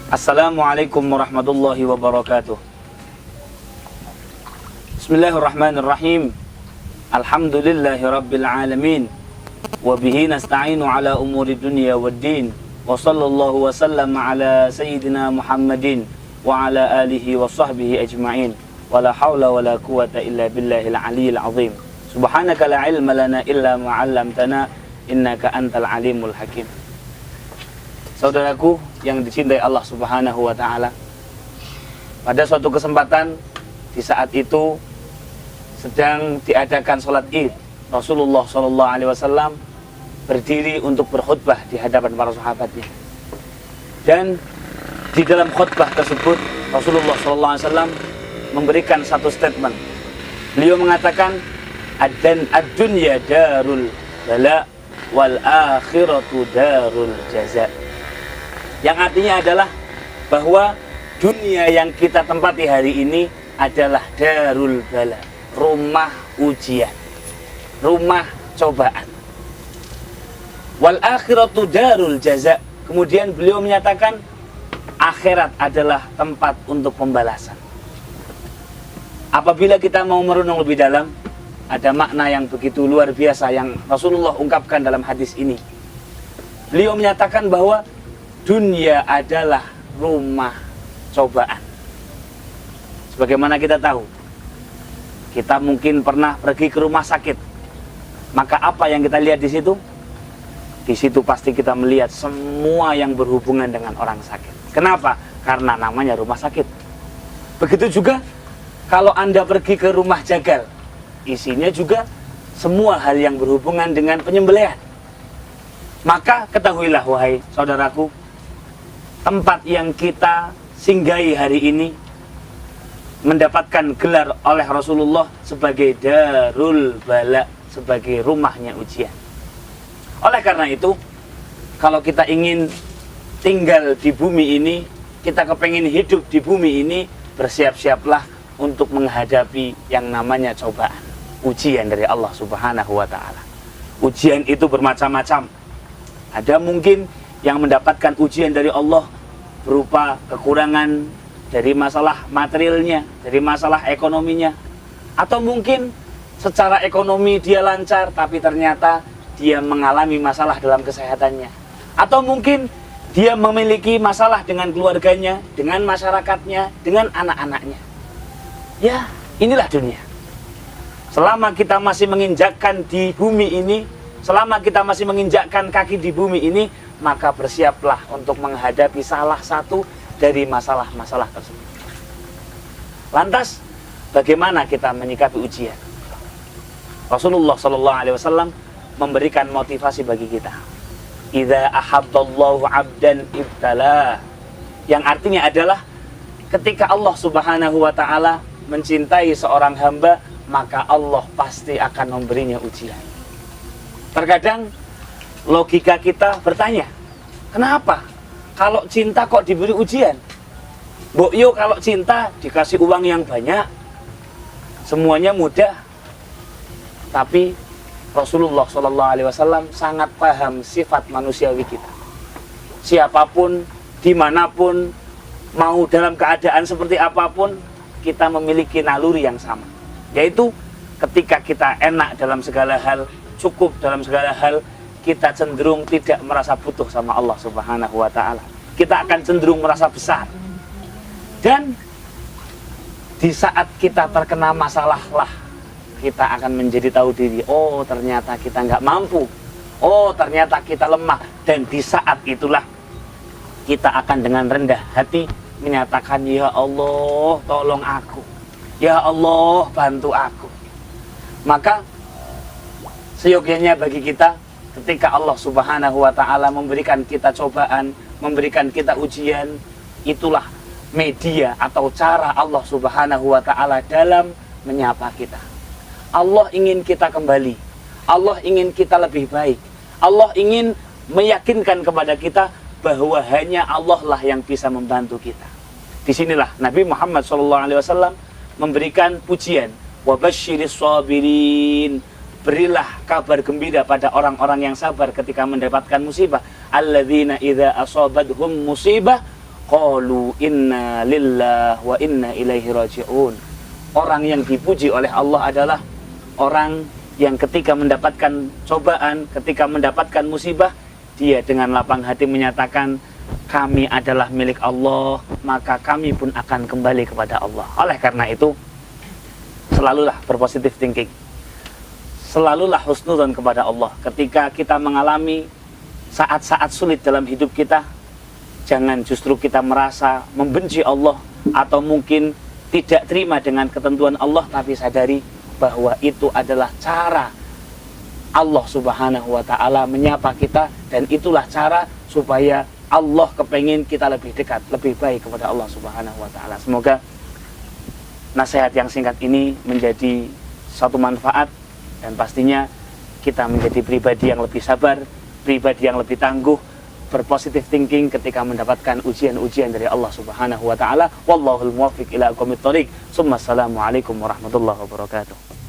Assalamualaikum warahmatullahi wabarakatuh. Bismillahirrahmanirrahim. Alhamdulillahi rabbil alamin. Wabihi nasta'inu ala umuri dunya waddin. Wa sallallahu wa sallam ala sayyidina Muhammadin wa ala alihi wa sahbihi ajma'in. Wa la hawla wa la quwata illa billahil aliyyil azim. Subhanaka la ilma lana illa ma'allamtana innaka antal alimul hakim. Saudaraku yang dicintai Allah Subhanahu wa ta'ala, pada suatu kesempatan di saat itu sedang diadakan sholat id, Rasulullah SAW berdiri untuk berkhutbah di hadapan para sahabatnya. Dan di dalam khutbah tersebut Rasulullah SAW memberikan satu statement. Beliau mengatakan, ad-dunya darul bala wal akhiratu darul jaza. Yang artinya adalah bahwa dunia yang kita tempati hari ini adalah darul bala, rumah ujian, rumah cobaan. Wal akhiratu darul jaza. Kemudian beliau menyatakan akhirat adalah tempat untuk pembalasan. Apabila kita mau merenung lebih dalam, ada makna yang begitu luar biasa yang Rasulullah ungkapkan dalam hadis ini. Beliau menyatakan bahwa dunia adalah rumah cobaan. Sebagaimana kita tahu, kita mungkin pernah pergi ke rumah sakit. Maka apa yang kita lihat di situ? Di situ pasti kita melihat semua yang berhubungan dengan orang sakit. Kenapa? Karena namanya rumah sakit. Begitu juga kalau Anda pergi ke rumah jagal, isinya juga semua hal yang berhubungan dengan penyembelihan. Maka ketahuilah wahai saudaraku, tempat yang kita singgahi hari ini mendapatkan gelar oleh Rasulullah sebagai darul bala, sebagai rumahnya ujian. Oleh karena itu, kalau kita ingin tinggal di bumi ini, kita kepengin hidup di bumi ini, bersiap-siaplah untuk menghadapi yang namanya cobaan, ujian dari Allah Subhanahu wa ta'ala. Ujian itu bermacam-macam. Ada mungkin yang mendapatkan ujian dari Allah berupa kekurangan dari masalah materialnya, dari masalah ekonominya. Atau mungkin secara ekonomi dia lancar, tapi ternyata dia mengalami masalah dalam kesehatannya. Atau mungkin dia memiliki masalah dengan keluarganya, dengan masyarakatnya, dengan anak-anaknya. Ya, inilah dunia. Selama kita masih menginjakkan di bumi ini, selama kita masih menginjakkan kaki di bumi ini, maka bersiaplah untuk menghadapi salah satu dari masalah-masalah tersebut. Lantas, bagaimana kita menyikapi ujian? Rasulullah SAW memberikan motivasi bagi kita. Idza ahabballahu 'abdan ibtala. Yang artinya adalah ketika Allah Subhanahu wa ta'ala mencintai seorang hamba, maka Allah pasti akan memberinya ujian. Terkadang logika kita bertanya, kenapa kalau cinta kok diberi ujian? Mbok yo kalau cinta dikasih uang yang banyak, semuanya mudah. Tapi Rasulullah SAW sangat paham sifat manusiawi kita. Siapapun, dimanapun, mau dalam keadaan seperti apapun, kita memiliki naluri yang sama. Yaitu ketika kita enak dalam segala hal, cukup dalam segala hal, kita cenderung tidak merasa butuh sama Allah Subhanahu wa ta'ala. Kita akan cenderung merasa besar. Dan di saat kita terkena masalah lah, kita akan menjadi tahu diri. Oh, ternyata kita nggak mampu. Oh, ternyata kita lemah. Dan di saat itulah kita akan dengan rendah hati menyatakan, ya Allah, tolong aku. Ya Allah, bantu aku. Maka seyogyanya bagi kita, ketika Allah Subhanahu wa ta'ala memberikan kita cobaan, memberikan kita ujian, itulah media atau cara Allah Subhanahu wa ta'ala dalam menyapa kita. Allah ingin kita kembali. Allah ingin kita lebih baik. Allah ingin meyakinkan kepada kita bahwa hanya Allah lah yang bisa membantu kita. Disinilah Nabi Muhammad SAW memberikan pujian. Wabasyiris sabirin. Berilah kabar gembira pada orang-orang yang sabar ketika mendapatkan musibah. Alladzina idza asabadhum musibah qalu inna lillahi wa inna ilaihi raji'un. Orang yang dipuji oleh Allah adalah orang yang ketika mendapatkan cobaan, ketika mendapatkan musibah, dia dengan lapang hati menyatakan, kami adalah milik Allah, maka kami pun akan kembali kepada Allah. Oleh karena itu, selalulah berpositif thinking, selalulah husnudzon kepada Allah. Ketika kita mengalami saat-saat sulit dalam hidup kita, jangan justru kita merasa membenci Allah atau mungkin tidak terima dengan ketentuan Allah, tapi sadari bahwa itu adalah cara Allah Subhanahu wa ta'ala menyapa kita, dan itulah cara supaya Allah kepengen kita lebih dekat, lebih baik kepada Allah Subhanahu wa ta'ala. Semoga nasihat yang singkat ini menjadi satu manfaat, dan pastinya kita menjadi pribadi yang lebih sabar, pribadi yang lebih tangguh, berpositif thinking ketika mendapatkan ujian-ujian dari Allah Subhanahu wa ta'ala. Wallahul muwaffiq ila aqwamit thoriq. Assalamualaikum warahmatullahi wabarakatuh.